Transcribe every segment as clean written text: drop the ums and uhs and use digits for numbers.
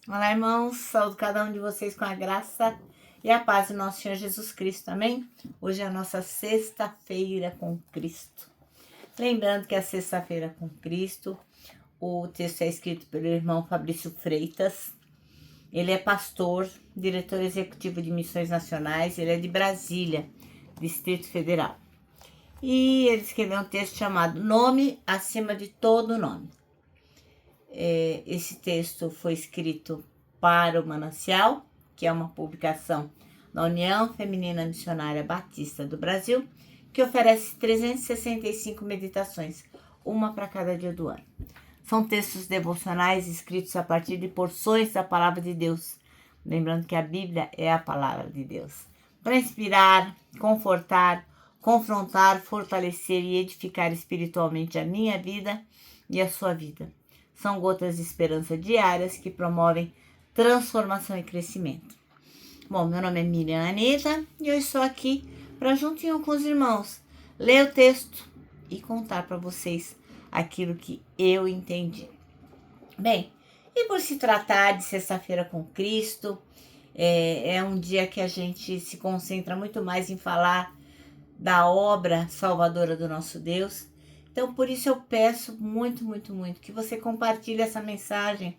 Olá, irmãos. Saúdo cada um de vocês com a graça e a paz do nosso Senhor Jesus Cristo. Amém? Hoje é a nossa sexta-feira com Cristo. Lembrando que a sexta-feira com Cristo, o texto é escrito pelo irmão Fabrício Freitas. Ele é pastor, diretor executivo de missões nacionais. Ele é de Brasília, Distrito Federal. E ele escreveu um texto chamado Nome acima de todo nome. Esse texto foi escrito para o Manancial, que é uma publicação da União Feminina Missionária Batista do Brasil, que oferece 365 meditações, uma para cada dia do ano. São textos devocionais escritos a partir de porções da Palavra de Deus. Lembrando que a Bíblia é a Palavra de Deus. Para inspirar, confortar, confrontar, fortalecer e edificar espiritualmente a minha vida e a sua vida. São gotas de esperança diárias que promovem transformação e crescimento. Bom, meu nome é Miriam Anita e eu estou aqui para, juntinho com os irmãos, ler o texto e contar para vocês aquilo que eu entendi. Bem, e por se tratar de sexta-feira com Cristo, é um dia que a gente se concentra muito mais em falar da obra salvadora do nosso Deus. Então, por isso eu peço muito que você compartilhe essa mensagem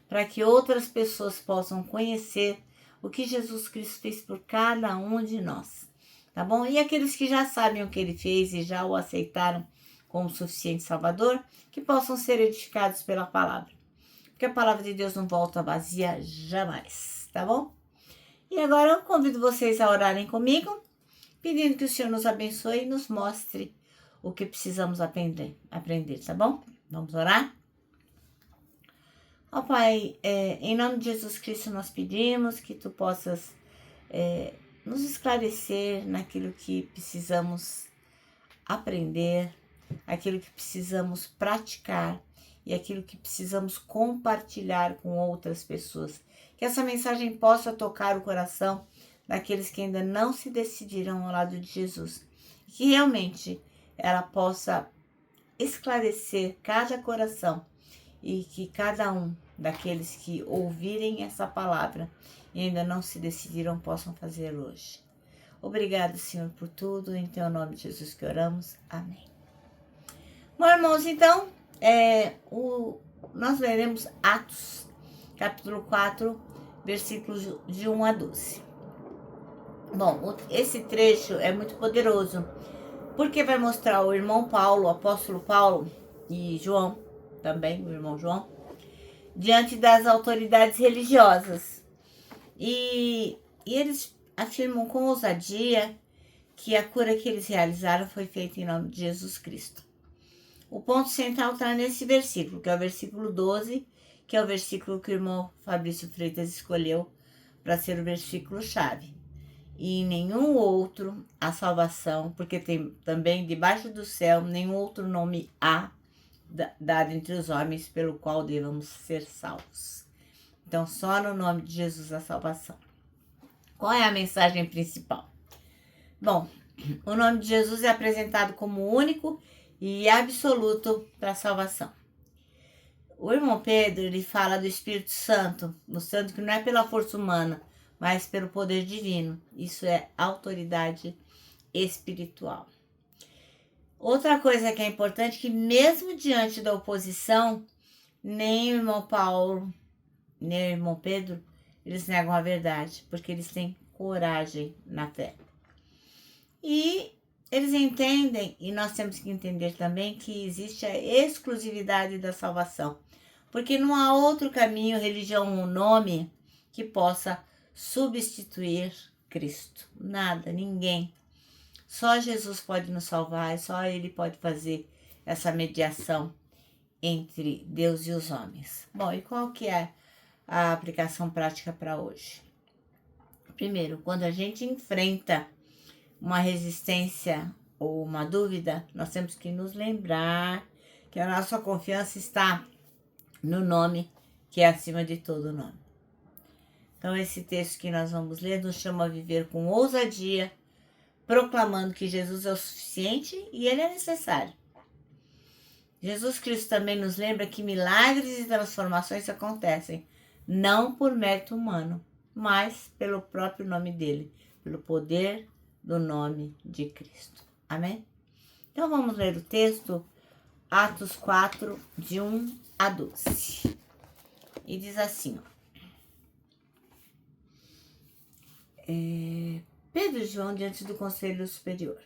para que outras pessoas possam conhecer o que Jesus Cristo fez por cada um de nós, tá bom? E aqueles que já sabem o que ele fez e já o aceitaram como suficiente Salvador, que possam ser edificados pela palavra. Porque a palavra de Deus não volta vazia jamais, tá bom? E agora eu convido vocês a orarem comigo, pedindo que o Senhor nos abençoe e nos mostre o que precisamos aprender, tá bom? Vamos orar? Ó Pai, em nome de Jesus Cristo nós pedimos que Tu possas nos esclarecer naquilo que precisamos aprender, aquilo que precisamos praticar e aquilo que precisamos compartilhar com outras pessoas. Que essa mensagem possa tocar o coração daqueles que ainda não se decidiram ao lado de Jesus. Que realmente ela possa esclarecer cada coração e que cada um daqueles que ouvirem essa palavra e ainda não se decidiram possam fazer hoje. Obrigado, Senhor, por tudo. Em Teu nome, Jesus, que oramos. Amém. Bom, irmãos, então, nós leremos Atos, capítulo 4, versículos de 1 a 12. Bom, esse trecho é muito poderoso, porque vai mostrar o irmão Paulo, o apóstolo Paulo e João, também o irmão João, diante das autoridades religiosas. E eles afirmam com ousadia que a cura que eles realizaram foi feita em nome de Jesus Cristo. O ponto central está nesse versículo, que é o versículo 12, que é o versículo que o irmão Fabrício Freitas escolheu para ser o versículo-chave. E em nenhum outro há salvação, porque tem também debaixo do céu nenhum outro nome há dado entre os homens pelo qual devamos ser salvos. Então, só no nome de Jesus a salvação. Qual é a mensagem principal? Bom, o nome de Jesus é apresentado como único e absoluto para a salvação. O irmão Pedro, ele fala do Espírito Santo, mostrando que não é pela força humana, mas pelo poder divino. Isso é autoridade espiritual. Outra coisa que é importante é que mesmo diante da oposição, nem o irmão Paulo, nem o irmão Pedro, eles negam a verdade, porque eles têm coragem na fé. E eles entendem, e nós temos que entender também, que existe a exclusividade da salvação, porque não há outro caminho, religião ou nome que possa substituir Cristo. Nada, ninguém. Só Jesus pode nos salvar, só Ele pode fazer essa mediação entre Deus e os homens. Bom, e qual que é a aplicação prática para hoje? Primeiro, quando a gente enfrenta uma resistência ou uma dúvida, nós temos que nos lembrar que a nossa confiança está no nome que é acima de todo nome. Então, esse texto que nós vamos ler nos chama a viver com ousadia, proclamando que Jesus é o suficiente e Ele é necessário. Jesus Cristo também nos lembra que milagres e transformações acontecem não por mérito humano, mas pelo próprio nome dele, pelo poder do nome de Cristo. Amém? Então vamos ler o texto, Atos 4, de 1 a 12. E diz assim, Pedro e João diante do Conselho Superior.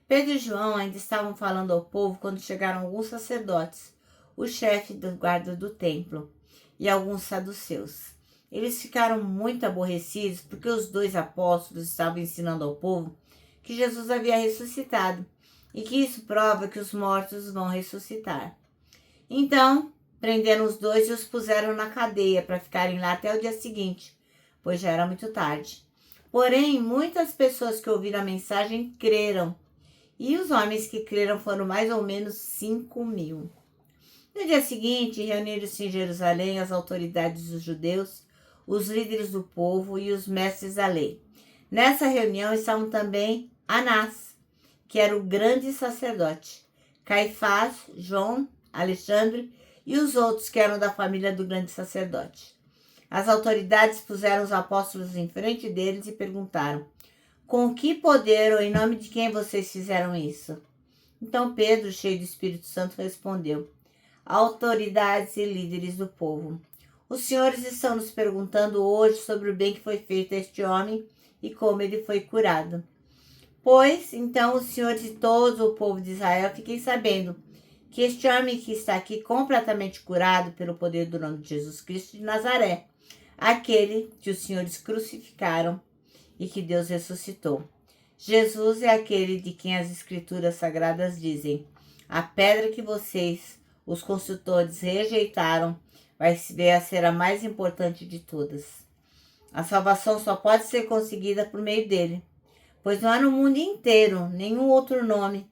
Pedro e João ainda estavam falando ao povo quando chegaram alguns sacerdotes, o chefe da guarda do templo e alguns saduceus. Eles ficaram muito aborrecidos porque os 2 apóstolos estavam ensinando ao povo que Jesus havia ressuscitado e que isso prova que os mortos vão ressuscitar. Então, prenderam os 2 e os puseram na cadeia para ficarem lá até o dia seguinte, pois já era muito tarde. Porém, muitas pessoas que ouviram a mensagem creram, e os homens que creram foram mais ou menos 5.000. No dia seguinte, reuniram-se em Jerusalém as autoridades dos judeus, os líderes do povo e os mestres da lei. Nessa reunião estavam também Anás, que era o grande sacerdote, Caifás, João, Alexandre e os outros que eram da família do grande sacerdote. As autoridades puseram os apóstolos em frente deles e perguntaram: com que poder ou em nome de quem vocês fizeram isso? Então Pedro, cheio do Espírito Santo, respondeu: autoridades e líderes do povo, os senhores estão nos perguntando hoje sobre o bem que foi feito a este homem e como ele foi curado. Pois, então, os senhores e todo o povo de Israel fiquem sabendo que este homem que está aqui completamente curado pelo poder do nome de Jesus Cristo de Nazaré, aquele que os senhores crucificaram e que Deus ressuscitou. Jesus é aquele de quem as escrituras sagradas dizem: a pedra que vocês, os construtores, rejeitaram, vai vir a ser a mais importante de todas. A salvação só pode ser conseguida por meio dele, pois não há no mundo inteiro nenhum outro nome,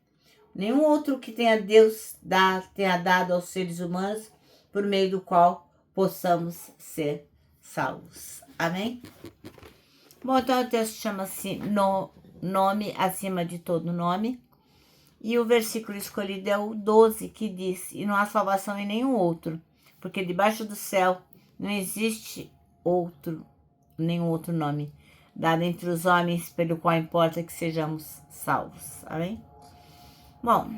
nenhum outro que Deus tenha dado aos seres humanos, por meio do qual possamos ser salvos. Amém? Bom, então o texto chama-se Nome acima de todo nome. E o versículo escolhido é o 12, que diz: e não há salvação em nenhum outro, porque debaixo do céu não existe nenhum outro nome dado entre os homens pelo qual importa que sejamos salvos. Amém? Bom,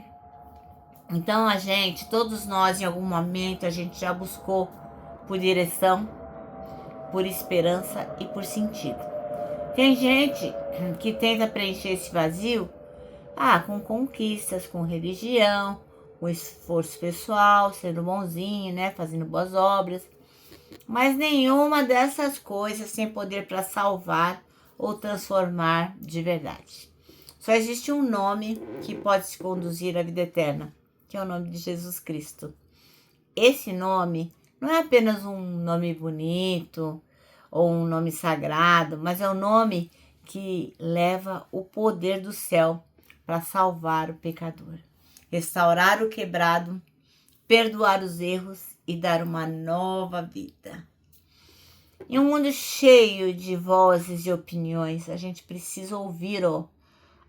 então todos nós em algum momento a gente já buscou por direção, por esperança e por sentido. Tem gente que tenta preencher esse vazio com conquistas, com religião, com esforço pessoal, sendo bonzinho, né, fazendo boas obras. Mas nenhuma dessas coisas tem poder para salvar ou transformar de verdade. Só existe um nome que pode te conduzir à vida eterna, que é o nome de Jesus Cristo. Esse nome não é apenas um nome bonito ou um nome sagrado, mas é um nome que leva o poder do céu para salvar o pecador, restaurar o quebrado, perdoar os erros e dar uma nova vida. Em um mundo cheio de vozes e opiniões, a gente precisa ouvir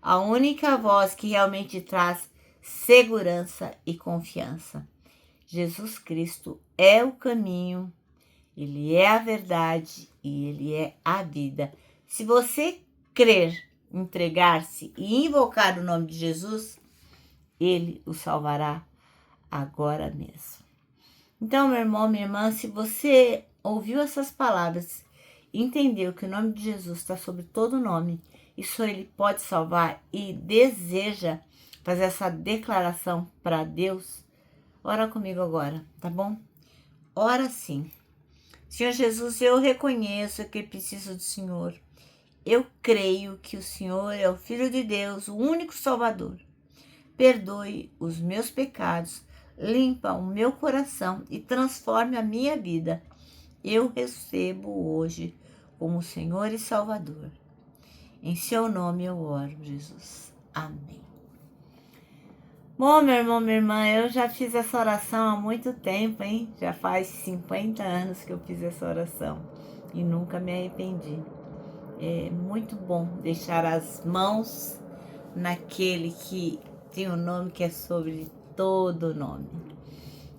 a única voz que realmente traz segurança e confiança. Jesus Cristo é o caminho, Ele é a verdade e Ele é a vida. Se você crer, entregar-se e invocar o nome de Jesus, Ele o salvará agora mesmo. Então, meu irmão, minha irmã, se você ouviu essas palavras, entendeu que o nome de Jesus está sobre todo nome, e só Ele pode salvar e deseja fazer essa declaração para Deus, ora comigo agora, tá bom? Ora sim. Senhor Jesus, eu reconheço que preciso do Senhor. Eu creio que o Senhor é o Filho de Deus, o único Salvador. Perdoe os meus pecados, limpa o meu coração e transforme a minha vida. Eu recebo hoje como Senhor e Salvador. Em seu nome eu oro, Jesus. Amém. Bom, meu irmão, minha irmã, eu já fiz essa oração há muito tempo, hein? Já faz 50 anos que eu fiz essa oração e nunca me arrependi. É muito bom deixar as mãos naquele que tem um nome que é sobre todo nome.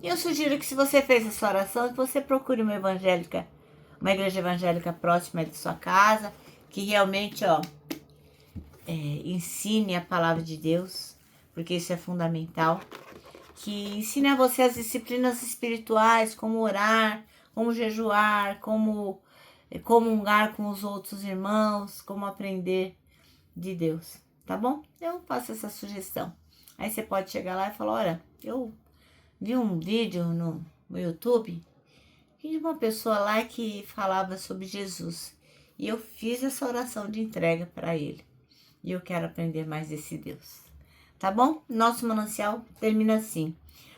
E eu sugiro que se você fez essa oração, você procure uma evangélica uma igreja evangélica próxima de sua casa, que realmente, ensine a palavra de Deus, porque isso é fundamental. Que ensine a você as disciplinas espirituais, como orar, como jejuar, como comungar com os outros irmãos, como aprender de Deus, tá bom? Eu faço essa sugestão. Aí você pode chegar lá e falar, olha, eu vi um vídeo no YouTube de uma pessoa lá que falava sobre Jesus. E eu fiz essa oração de entrega para ele. E eu quero aprender mais desse Deus. Tá bom? Nosso manancial termina assim.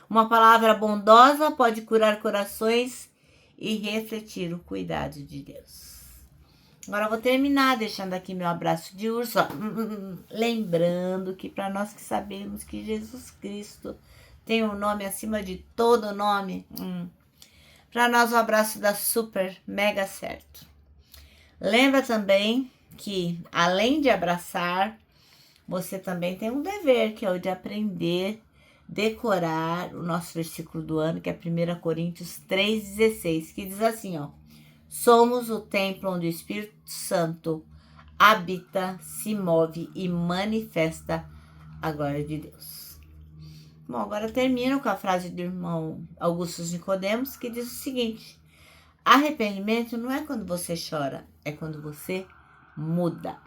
Uma palavra bondosa pode curar corações e refletir o cuidado de Deus. Agora eu vou terminar deixando aqui meu abraço de urso. Lembrando que para nós que sabemos que Jesus Cristo tem um nome acima de todo nome, para nós o abraço dá super, mega certo. Lembra também que, além de abraçar, você também tem um dever, que é o de aprender, decorar o nosso versículo do ano, que é 1 Coríntios 3,16, que diz assim, somos o templo onde o Espírito Santo habita, se move e manifesta a glória de Deus. Bom, agora eu termino com a frase do irmão Augusto Nicodemos, que diz o seguinte: arrependimento não é quando você chora, é quando você muda.